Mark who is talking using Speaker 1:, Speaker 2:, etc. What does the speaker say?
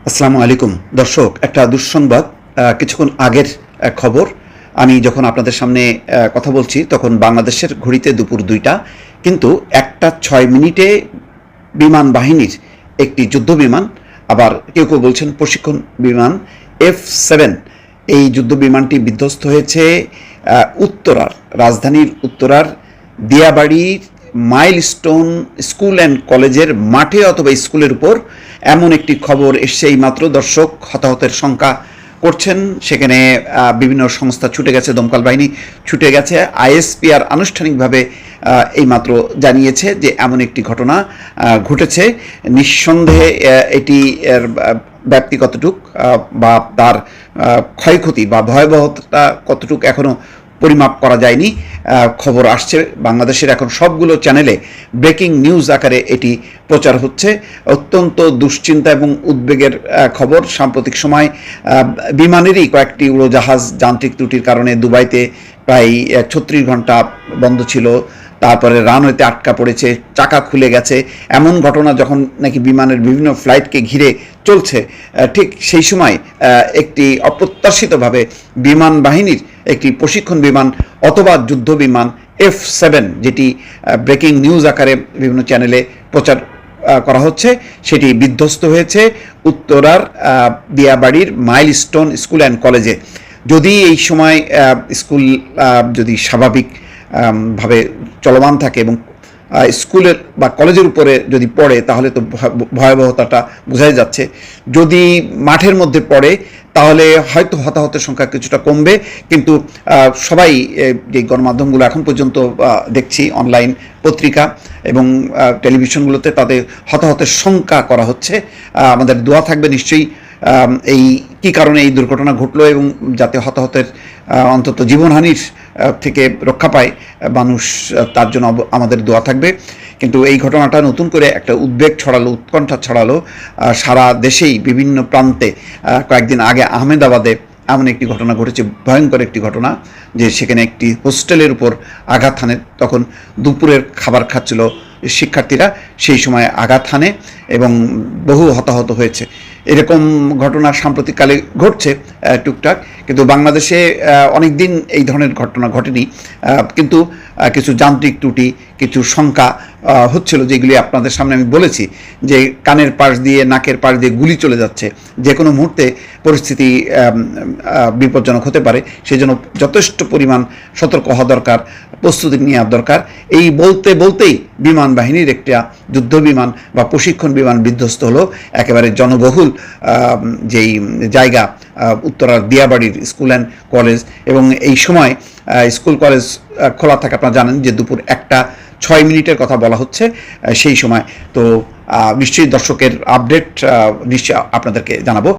Speaker 1: আসসালামু আলাইকুম দর্শক, একটা দুঃসংবাদ। কিছুক্ষণ আগের খবর। আমি যখন আপনাদের সামনে কথা বলছি তখন বাংলাদেশের ঘড়িতে দুপুর 2টা, কিন্তু 1টা 6 মিনিটে বিমান বাহিনীর একটি যুদ্ধ বিমান, আবার কেউ কেউ বলছেন প্রশিক্ষণ বিমান, F-7, এই যুদ্ধ বিমানটি বিধ্বস্ত হয়েছে উত্তরার, রাজধানীর উত্তরার দিয়াবাড়ির মাইলস্টোন স্কুল অ্যান্ড কলেজের মাঠে অথবা স্কুলের উপর। এমন একটি খবর এসছে এই মাত্র। দর্শক, হতাহতের সংখ্যা করছেন, সেখানে বিভিন্ন সংস্থা ছুটে গেছে, দমকল বাহিনী ছুটে গেছে। আইএসপিআর আনুষ্ঠানিকভাবে এইমাত্র জানিয়েছে যে এমন একটি ঘটনা ঘটেছে। নিঃসন্দেহে এটি এর ব্যাপ্তি কতটুক বা তার ক্ষয়ক্ষতি বা ভয়াবহতা কতটুক এখনও পরিমাপ করা যায়নি। খবর আসছে বাংলাদেশের এখন সবগুলো চ্যানেলে ব্রেকিং নিউজ আকারে এটি প্রচার হচ্ছে। অত্যন্ত দুশ্চিন্তা এবং উদ্বেগের খবর। সাম্প্রতিক সময় বিমানেরই কয়েকটি উড়োজাহাজ যান্ত্রিক ত্রুটির কারণে দুবাইতে প্রায় 36 ঘন্টা বন্ধ ছিল, তারপরে রানওয়েতে আটকা পড়েছে, চাকা খুলে গেছে। এমন ঘটনা যখন নাকি বিমানের বিভিন্ন ফ্লাইটকে ঘিরে চলছে, ঠিক সেই সময় একটি অপ্রত্যাশিতভাবে বিমান বাহিনীর একটি প্রশিক্ষণ বিমান অথবা যুদ্ধ বিমান F-7, যেটি ব্রেকিং নিউজ আকারে বিভিন্ন চ্যানেলে প্রচার করা হচ্ছে, সেটি বিধ্বস্ত হয়েছে উত্তরার দিয়াবাড়ির মাইলস্টোন স্কুল অ্যান্ড কলেজে। যদি এই সময় স্কুল যদি স্বাভাবিক ভাবে চলমান থাকে এবং স্কুলের বা কলেজের উপরে যদি পড়ে তাহলে তো ভয়াবহতাটা বোঝাই যাচ্ছে। যদি মাঠের মধ্যে পড়ে তাহলে হয়তো হতাহতের সংখ্যা কিছুটা কমবে, কিন্তু সবাই যে গণমাধ্যমগুলো এখন পর্যন্ত দেখছি, অনলাইন পত্রিকা এবং টেলিভিশনগুলোতে তাদের হতাহতের সংখ্যা করা হচ্ছে। আমাদের দোয়া থাকবে নিশ্চয়ই এই কী কারণে এই দুর্ঘটনা ঘটলো এবং যাতে হতাহতের অন্তত জীবনহানির থেকে রক্ষা পায় মানুষ, তার জন্য আমাদের দোয়া থাকবে। কিন্তু এই ঘটনাটা নতুন করে একটা উদ্বেগ ছড়ালো, উৎকণ্ঠা ছড়ালো সারা দেশেই বিভিন্ন প্রান্তে। কয়েকদিন আগে আহমেদাবাদে এমন একটি ঘটনা ঘটেছে, ভয়ঙ্কর একটি ঘটনা, যে সেখানে একটি হোস্টেলের উপর আঘাত হানে। তখন দুপুরের খাবার খাচ্ছিল শিক্ষার্থীরা, সেই সময় আঘাত হানে এবং বহু হতাহত হয়েছে। এরকম ঘটনা সাম্প্রতিককালে ঘটছে টুকটাক, কিন্তু বাংলাদেশে অনেক দিন এই ধরনের ঘটনা ঘটেনি। কিন্তু কিছু যান্ত্রিক ত্রুটি, কিছু শঙ্কা হচ্ছিল, যেগুলি আপনাদের সামনে আমি বলেছি, যে কানের পাশ দিয়ে নাকের পাশ দিয়ে গুলি চলে যাচ্ছে, যে কোনো মুহূর্তে পরিস্থিতি বিপজ্জনক হতে পারে। সেই জন্য যথেষ্ট পরিমাণ সতর্ক হওয়া দরকার, প্রস্তুতি নেওয়া দরকার। এই বলতে বলতেই বিমান বাহিনীর একটা যুদ্ধ বিমান বা প্রশিক্ষণ বিমান বিধ্বস্ত হলো একেবারে জনবহুল যেই জায়গা, উত্তরার দিয়াবাড়ির স্কুল অ্যান্ড কলেজ। এবং এই সময় স্কুল কলেজ খোলা থাকে, আপনারা জানেন যে দুপুর 1টা 6 মিনিটের কথা বলা হচ্ছে সেই সময়। তো নিশ্চয়ই দর্শকের আপডেট নিশ্চয়ই আপনাদেরকে জানাবো।